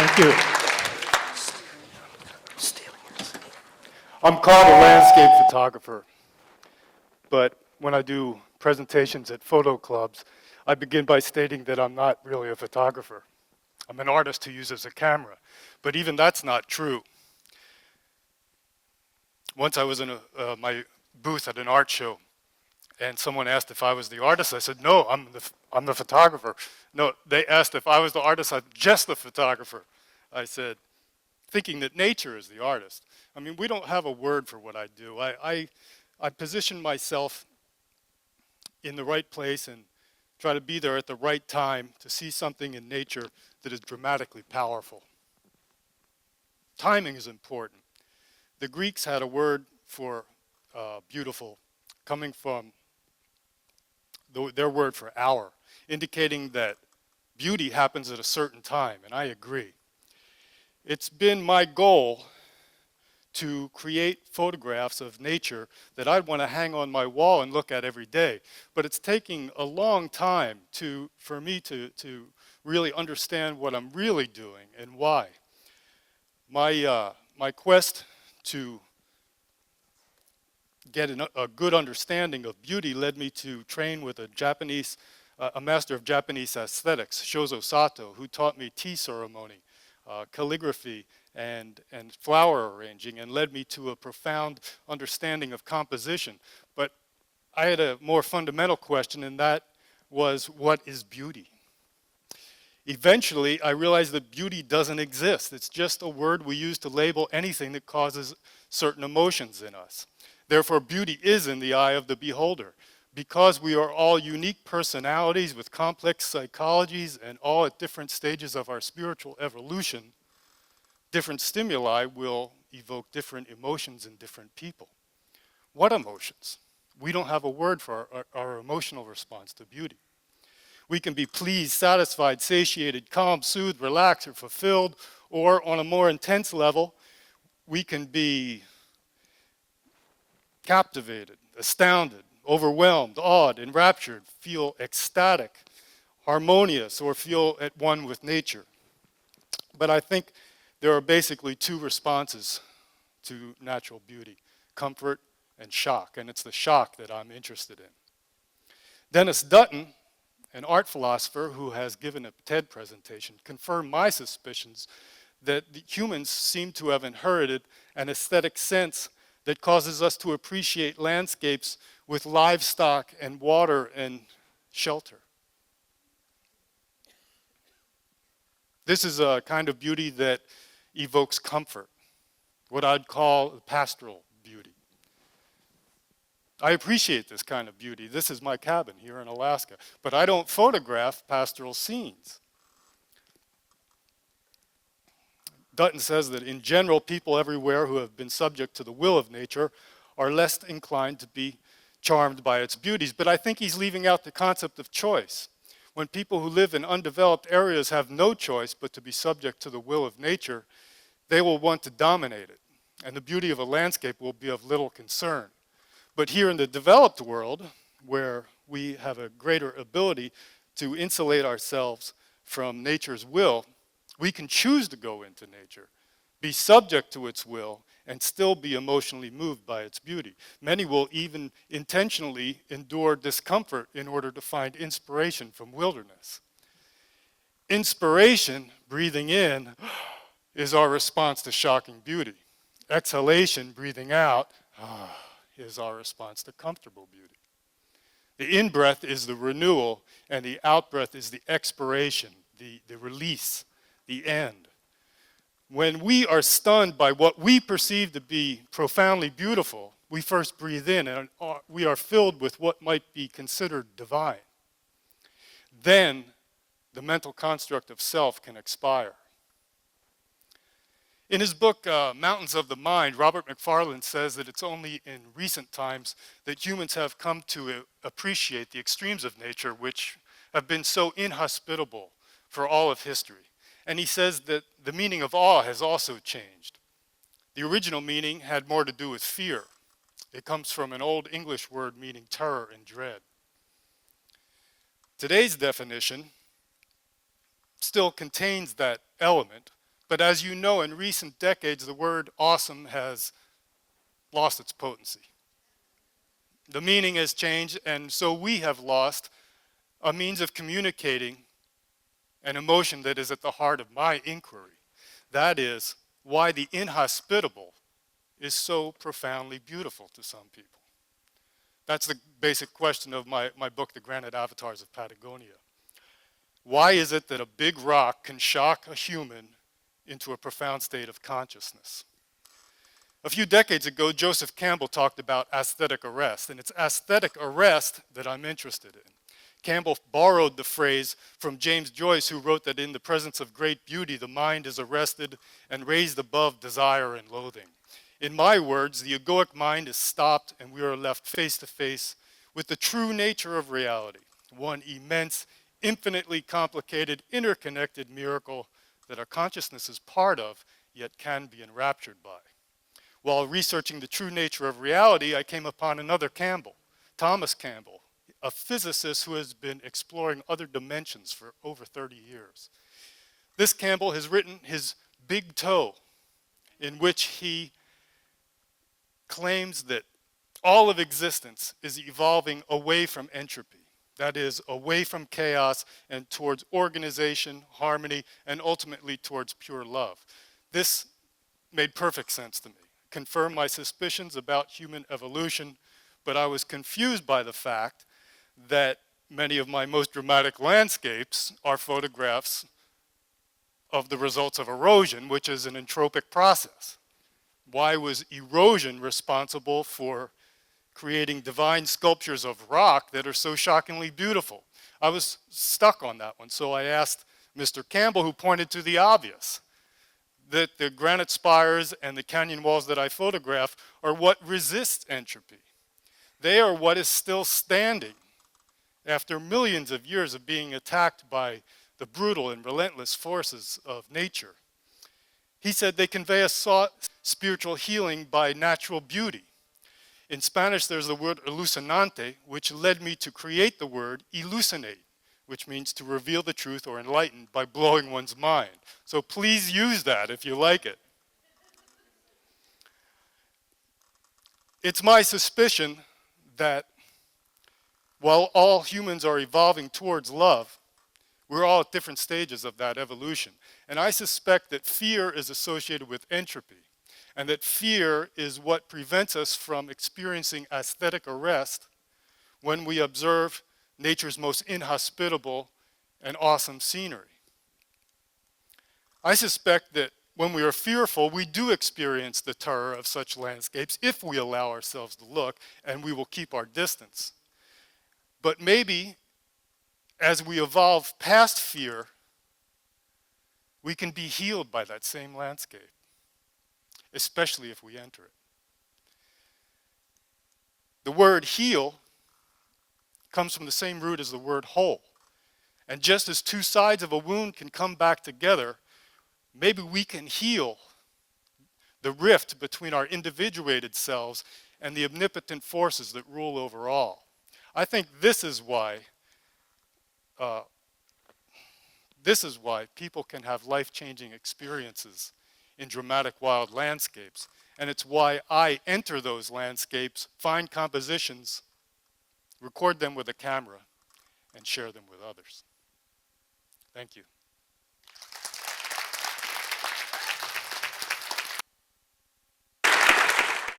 Thank you. I'm called a landscape photographer, but when I do presentations at photo clubs, I begin by stating that I'm not really a photographer. I'm an artist who uses a camera, but even that's not true. Once I was in my booth at an art show, and someone asked if I was the artist. I said, no, I'm the photographer. No, they asked if I was the artist. I'm just the photographer. I said, thinking that nature is the artist. I mean, we don't have a word for what I do. I position myself in the right place and try to be there at the right time to see something in nature that is dramatically powerful. Timing is important. The Greeks had a word for beautiful coming from their word for hour, indicating that beauty happens at a certain time, and I agree. It's been my goal to create photographs of nature that I'd want to hang on my wall and look at every day. But it's taking a long time for me to really understand what I'm really doing and why. My quest to get a good understanding of beauty led me to train with a master of Japanese aesthetics, Shozo Sato, who taught me tea ceremony, calligraphy, and flower arranging, and led me to a profound understanding of composition. But I had a more fundamental question, and that was, what is beauty? Eventually, I realized that beauty doesn't exist. It's just a word we use to label anything that causes certain emotions in us. Therefore, beauty is in the eye of the beholder. Because we are all unique personalities with complex psychologies and all at different stages of our spiritual evolution, different stimuli will evoke different emotions in different people. What emotions? We don't have a word for our emotional response to beauty. We can be pleased, satisfied, satiated, calm, soothed, relaxed, or fulfilled, or on a more intense level, we can be captivated, astounded, overwhelmed, awed, enraptured, feel ecstatic, harmonious, or feel at one with nature. But I think there are basically two responses to natural beauty: comfort and shock, and it's the shock that I'm interested in. Dennis Dutton, an art philosopher who has given a TED presentation, confirmed my suspicions that the humans seem to have inherited an aesthetic sense that causes us to appreciate landscapes with livestock and water and shelter. This is a kind of beauty that evokes comfort, what I'd call pastoral beauty. I appreciate this kind of beauty. This is my cabin here in Alaska, but I don't photograph pastoral scenes. Dutton says that in general, people everywhere who have been subject to the will of nature are less inclined to be charmed by its beauties, but I think he's leaving out the concept of choice. When people who live in undeveloped areas have no choice but to be subject to the will of nature, they will want to dominate it, and the beauty of a landscape will be of little concern. But here in the developed world, where we have a greater ability to insulate ourselves from nature's will, we can choose to go into nature, be subject to its will, and still be emotionally moved by its beauty. Many will even intentionally endure discomfort in order to find inspiration from wilderness. Inspiration, breathing in, is our response to shocking beauty. Exhalation, breathing out, is our response to comfortable beauty. The in-breath is the renewal, and the out-breath is the expiration, the release, the end. When we are stunned by what we perceive to be profoundly beautiful, we first breathe in and we are filled with what might be considered divine. Then the mental construct of self can expire. In his book, Mountains of the Mind, Robert McFarland says that it's only in recent times that humans have come to appreciate the extremes of nature, which have been so inhospitable for all of history. And he says that the meaning of awe has also changed. The original meaning had more to do with fear. It comes from an old English word meaning terror and dread. Today's definition still contains that element, But as you know, in recent decades, the word awesome has lost its potency. The meaning has changed, and so we have lost a means of communicating an emotion that is at the heart of my inquiry. That is why the inhospitable is so profoundly beautiful to some people. That's the basic question of my book, The Granite Avatars of Patagonia. Why is it that a big rock can shock a human into a profound state of consciousness? A few decades ago, Joseph Campbell talked about aesthetic arrest, and it's aesthetic arrest that I'm interested in. Campbell borrowed the phrase from James Joyce, who wrote that in the presence of great beauty, the mind is arrested and raised above desire and loathing. In my words, the egoic mind is stopped and we are left face to face with the true nature of reality, one immense, infinitely complicated, interconnected miracle that our consciousness is part of, yet can be enraptured by. While researching the true nature of reality, I came upon another Campbell, Thomas Campbell, a physicist who has been exploring other dimensions for over 30 years. This Campbell has written his Big Toe, in which he claims that all of existence is evolving away from entropy. That is, away from chaos and towards organization, harmony, and ultimately towards pure love. This made perfect sense to me, confirmed my suspicions about human evolution, but I was confused by the fact that many of my most dramatic landscapes are photographs of the results of erosion, which is an entropic process. Why was erosion responsible for creating divine sculptures of rock that are so shockingly beautiful? I was stuck on that one, so I asked Mr. Campbell, who pointed to the obvious, that the granite spires and the canyon walls that I photograph are what resist entropy. They are what is still standing after millions of years of being attacked by the brutal and relentless forces of nature. He said they convey a spiritual healing by natural beauty. In Spanish, there's the word elucinante, which led me to create the word elucinate, which means to reveal the truth or enlighten by blowing one's mind. So please use that if you like it. It's my suspicion that while all humans are evolving towards love, we're all at different stages of that evolution. And I suspect that fear is associated with entropy, and that fear is what prevents us from experiencing aesthetic arrest when we observe nature's most inhospitable and awesome scenery. I suspect that when we are fearful, we do experience the terror of such landscapes if we allow ourselves to look, and we will keep our distance. But maybe as we evolve past fear, we can be healed by that same landscape, especially if we enter it. The word heal comes from the same root as the word whole. And just as two sides of a wound can come back together, maybe we can heal the rift between our individuated selves and the omnipotent forces that rule over all. I think this is why people can have life-changing experiences in dramatic wild landscapes. And it's why I enter those landscapes, find compositions, record them with a camera, and share them with others. Thank you.